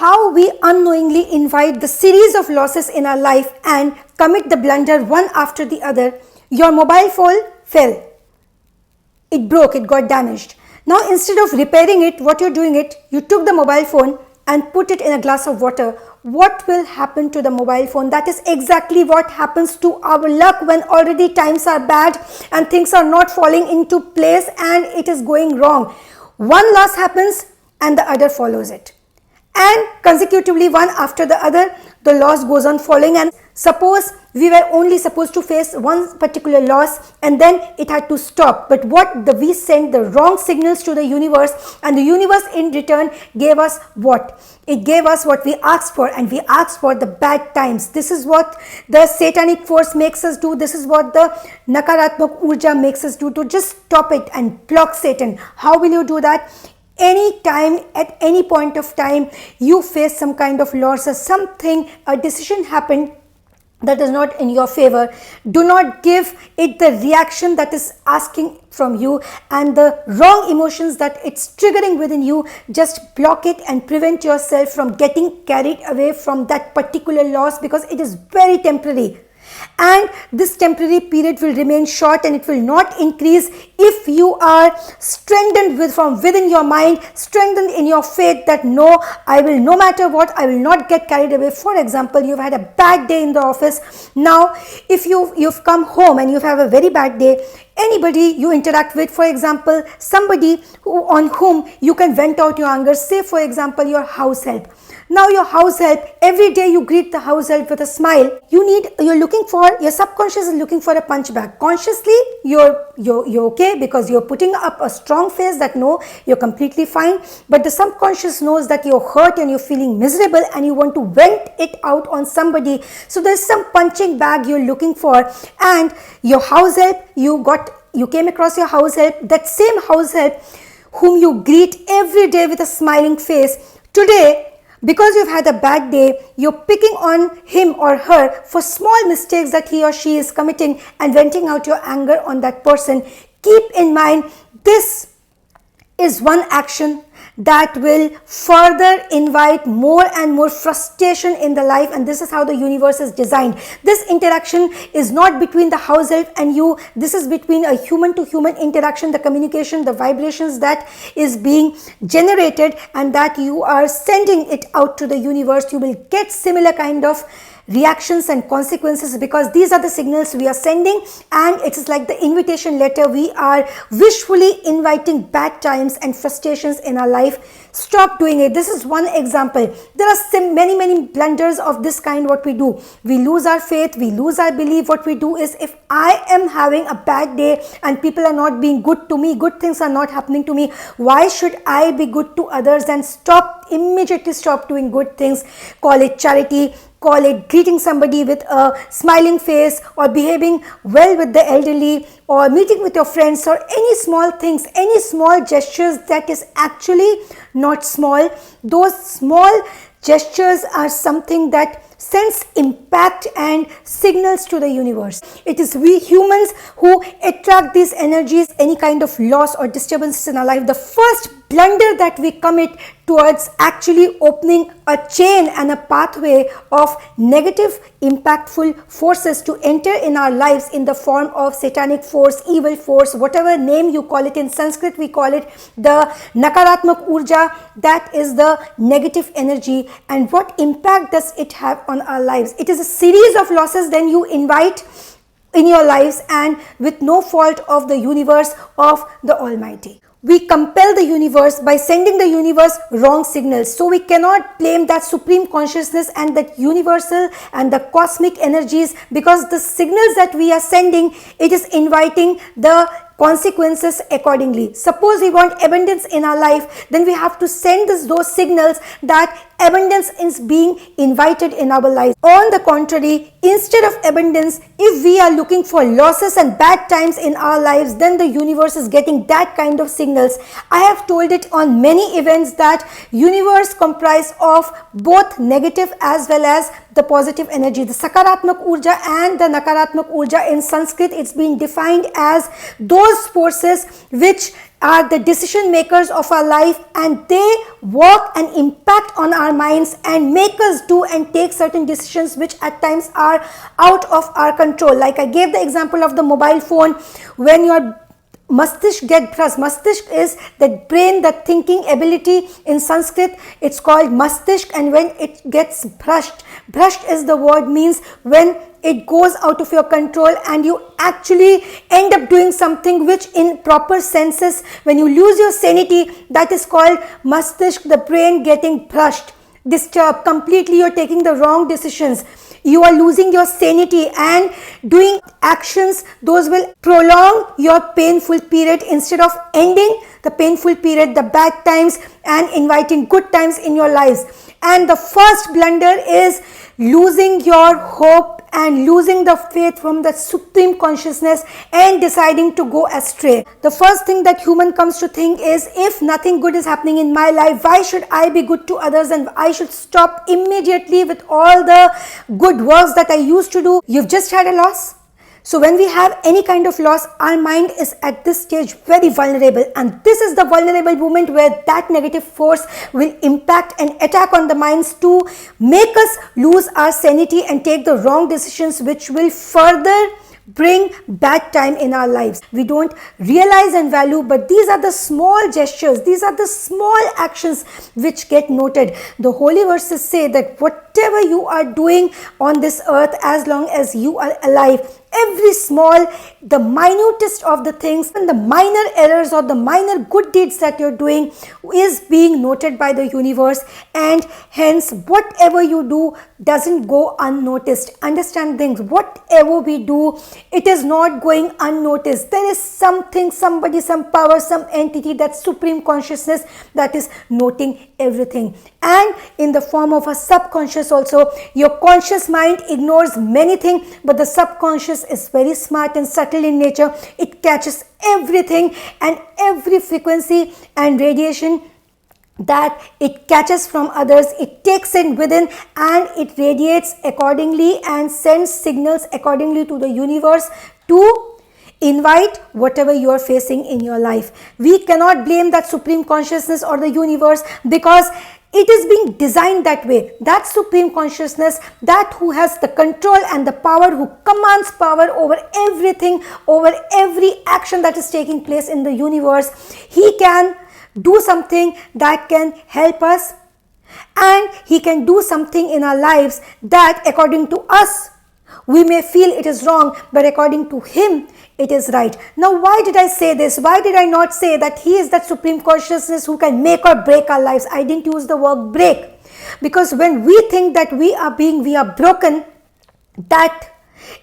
how we unknowingly invite the series of losses in our life and commit the blunder one after the other. Your mobile phone fell. It broke, it got damaged. Now instead of repairing it, what you're doing it, you took the mobile phone and put it in a glass of water. What will happen to the mobile phone? That is exactly what happens to our luck when already times are bad and things are not falling into place and it is going wrong. One loss happens and the other follows it. And consecutively, one after the other, the loss goes on falling. And suppose we were only supposed to face one particular loss and then it had to stop. But we sent the wrong signals to the universe, and the universe in return gave us what? It gave us what we asked for, and we asked for the bad times. This is what the satanic force makes us do. This is what the Nakaratmak Urja makes us do, to just stop it and block Satan. How will you do that? Any time, at any point of time, you face some kind of loss or something, a decision happened that is not in your favor, do not give it the reaction that is asking from you and the wrong emotions that it's triggering within you. Just block it and prevent yourself from getting carried away from that particular loss, because it is very temporary. And this temporary period will remain short and it will not increase if you are strengthened from within your mind, strengthened in your faith that no, I will, no matter what, I will not get carried away. For example, you've had a bad day in the office. Now, if you've come home and you have a very bad day, anybody you interact with, for example, somebody on whom you can vent out your anger, say for example your house help. Now your house help, every day you greet the house help with a smile. Your subconscious is looking for a punch back. Consciously, you're okay because you're putting up a strong face that no, you're completely fine. But the subconscious knows that you're hurt and you're feeling miserable and you want to vent it out on somebody. So there's some punching bag you're looking for, and your house help, you came across your house help, that same house help whom you greet every day with a smiling face. Today, because you've had a bad day, you're picking on him or her for small mistakes that he or she is committing and venting out your anger on that person. Keep in mind, this is one action that will further invite more and more frustration in the life, and this is how the universe is designed. This interaction is not between the house help and you. This is between a human to human interaction, the communication, the vibrations that is being generated and that you are sending it out to the universe. You will get similar kind of reactions and consequences, because these are the signals we are sending, and it is like the invitation letter. We are wishfully inviting bad times and frustrations in our life. Stop doing it. This is one example. There are many blunders of this kind what we do. We lose our faith, we lose our belief. What we do is, if I am having a bad day and people are not being good to me, good things are not happening to me, why should I be good to others? And immediately stop doing good things. Call it charity, call it greeting somebody with a smiling face, or behaving well with the elderly, or meeting with your friends, or any small things, any small gestures that is actually not small. Those small gestures are something that sends impact and signals to the universe. It is we humans who attract these energies, any kind of loss or disturbances in our life. The first blunder that we commit towards actually opening a chain and a pathway of negative impactful forces to enter in our lives in the form of satanic force, evil force, whatever name you call it. In Sanskrit we call it the Nakaratmak Urja. That is the negative energy. And what impact does it have on our lives? It is a series of losses then you invite in your lives, and with no fault of the universe, of the Almighty. We compel the universe by sending the universe wrong signals. So we cannot blame that supreme consciousness and that universal and the cosmic energies, because the signals that we are sending, it is inviting the consequences accordingly. Suppose we want abundance in our life, then we have to send those signals that abundance is being invited in our lives. On the contrary, instead of abundance, if we are looking for losses and bad times in our lives, then the universe is getting that kind of signals. I have told it on many events that universe comprise of both negative as well as the positive energy. The Sakaratmak Urja and the Nakaratmak Urja in Sanskrit, it's been defined as those forces which are the decision makers of our life, and they work and impact on our minds and make us do and take certain decisions which at times are out of our control. Like I gave the example of the mobile phone. When your Mastish get brushed. Mastish is the brain, the thinking ability. In Sanskrit it's called Mastish, and when it gets brushed is the word, means when it goes out of your control and you actually end up doing something which in proper senses, when you lose your sanity, that is called Mastish, the brain getting brushed, disturbed completely. You're taking the wrong decisions, you are losing your sanity and doing actions those will prolong your painful period instead of ending the painful period, the bad times, and inviting good times in your lives. And the first blunder is losing your hope and losing the faith from the supreme consciousness and deciding to go astray. The first thing that human comes to think is, if nothing good is happening in my life, why should I be good to others, and I should stop immediately with all the good works that I used to do. You've just had a loss. So when we have any kind of loss, our mind is at this stage very vulnerable, and this is the vulnerable moment where that negative force will impact and attack on the minds to make us lose our sanity and take the wrong decisions, which will further bring bad time in our lives. We don't realize and value, but these are the small gestures, these are the small actions which get noted. The holy verses say that whatever you are doing on this earth, as long as you are alive, every small, the minutest of the things and the minor errors or the minor good deeds that you're doing is being noted by the universe, and hence whatever you do doesn't go unnoticed. Understand things, whatever we do, it is not going unnoticed. There is something, somebody, some power, some entity, that supreme consciousness that is noting everything. And in the form of a subconscious also, your conscious mind ignores many things, but the subconscious is very smart and subtle in nature. It catches everything and every frequency and radiation that it catches from others, it takes in within and it radiates accordingly and sends signals accordingly to the universe to invite whatever you are facing in your life. We cannot blame that supreme consciousness or the universe, because it is being designed that way. That supreme consciousness, that who has the control and the power, who commands power over everything, over every action that is taking place in the universe, he can do something that can help us, and he can do something in our lives that according to us we may feel it is wrong, but according to him it is right. Now why did I say this? Why did I not say that he is that supreme consciousness who can make or break our lives? I didn't use the word break, because when we think that we are broken, that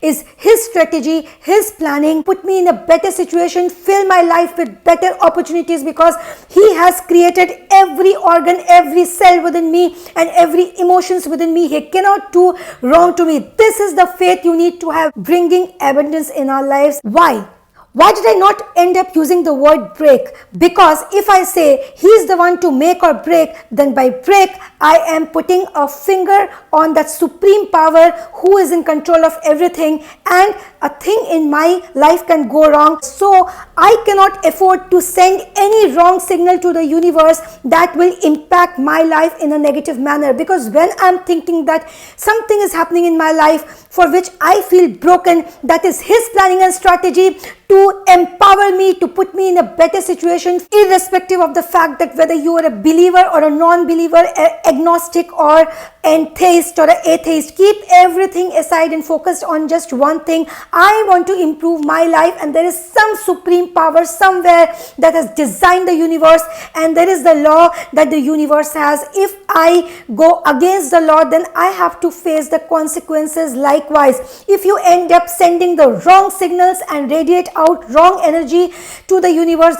is his strategy, his planning, put me in a better situation, fill my life with better opportunities, because he has created every organ, every cell within me and every emotions within me. He cannot do wrong to me. This is the faith you need to have, bringing abundance in our lives. Why did I not end up using the word break? Because if I say he is the one to make or break, then by break I am putting a finger on that supreme power who is in control of everything, and a thing in my life can go wrong. So I cannot afford to send any wrong signal to the universe that will impact my life in a negative manner, because when I'm thinking that something is happening in my life for which I feel broken, that is his planning and strategy to empower me, to put me in a better situation, irrespective of the fact that whether you are a believer or a non-believer, agnostic or an theist or an atheist. Keep everything aside and focused on just one thing. I want to improve my life, and there is some supreme power somewhere that has designed the universe, and there is the law that the universe has. If I go against the law, then I have to face the consequences likewise. If you end up sending the wrong signals and radiate out wrong energy to the universe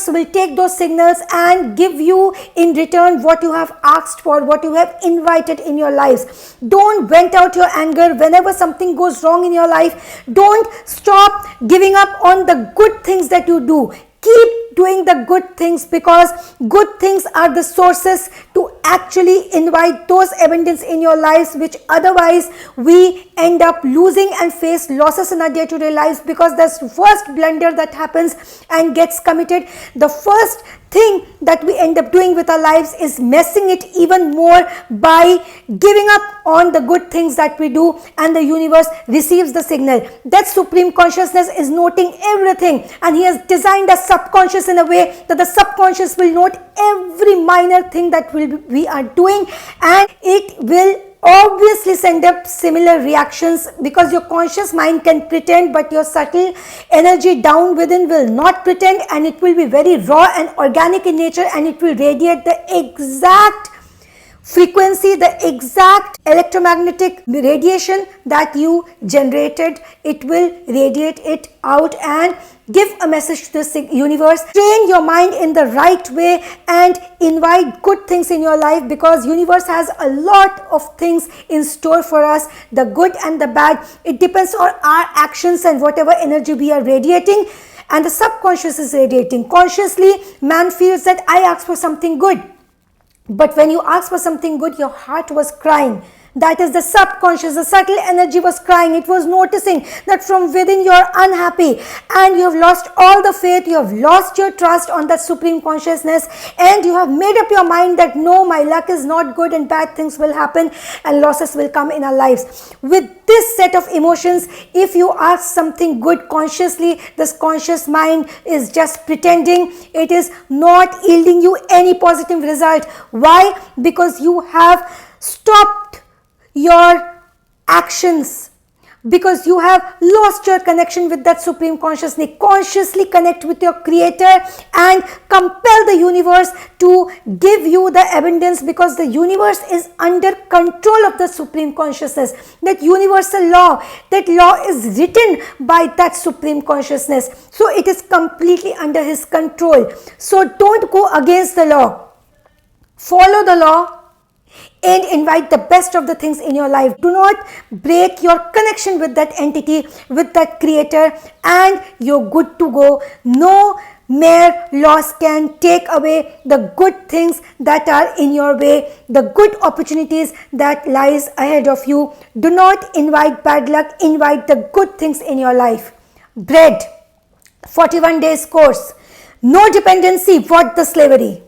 will take those signals and give you in return what you have asked for, what you have invited in your lives. Don't vent out your anger whenever something goes wrong in your life. Don't stop giving up on the good things that you do. Keep doing the good things, because good things are the sources to actually invite those abundance in your lives, which otherwise we end up losing and face losses in our day-to-day lives, because that's the first blunder that happens and gets committed. The first thing that we end up doing with our lives is messing it even more by giving up on the good things that we do, and the universe receives the signal. That Supreme Consciousness is noting everything, and he has designed the subconscious in a way that the subconscious will note every minor thing that we are doing, and it will obviously send up similar reactions, because your conscious mind can pretend, but your subtle energy down within will not pretend, and it will be very raw and organic in nature, and it will radiate the exact frequency, the exact electromagnetic radiation that you generated. It will radiate it out and give a message to the universe. Train your mind in the right way and invite good things in your life, because universe has a lot of things in store for us, the good and the bad. It depends on our actions and whatever energy we are radiating, and the subconscious is radiating. Consciously, man feels that I asked for something good. But when you ask for something good, your heart was crying. That is the subconscious, the subtle energy was crying. It was noticing that from within you are unhappy, and you have lost all the faith, you have lost your trust on that Supreme Consciousness, and you have made up your mind that no, my luck is not good and bad things will happen and losses will come in our lives. With this set of emotions, if you ask something good consciously, this conscious mind is just pretending. It is not yielding you any positive result. Why? Because you have stopped your actions, because you have lost your connection with that Supreme Consciousness. Consciously connect with your Creator and compel the universe to give you the abundance, because the universe is under control of the Supreme Consciousness. That universal law, that law is written by that Supreme Consciousness, so it is completely under his control. So don't go against the law, follow the law and invite the best of the things in your life. Do not break your connection with that entity, with that Creator, and you're good to go. No mere loss can take away the good things that are in your way, the good opportunities that lies ahead of you. Do not invite bad luck, invite the good things in your life. Bread, 41 days course. No dependency, what the slavery.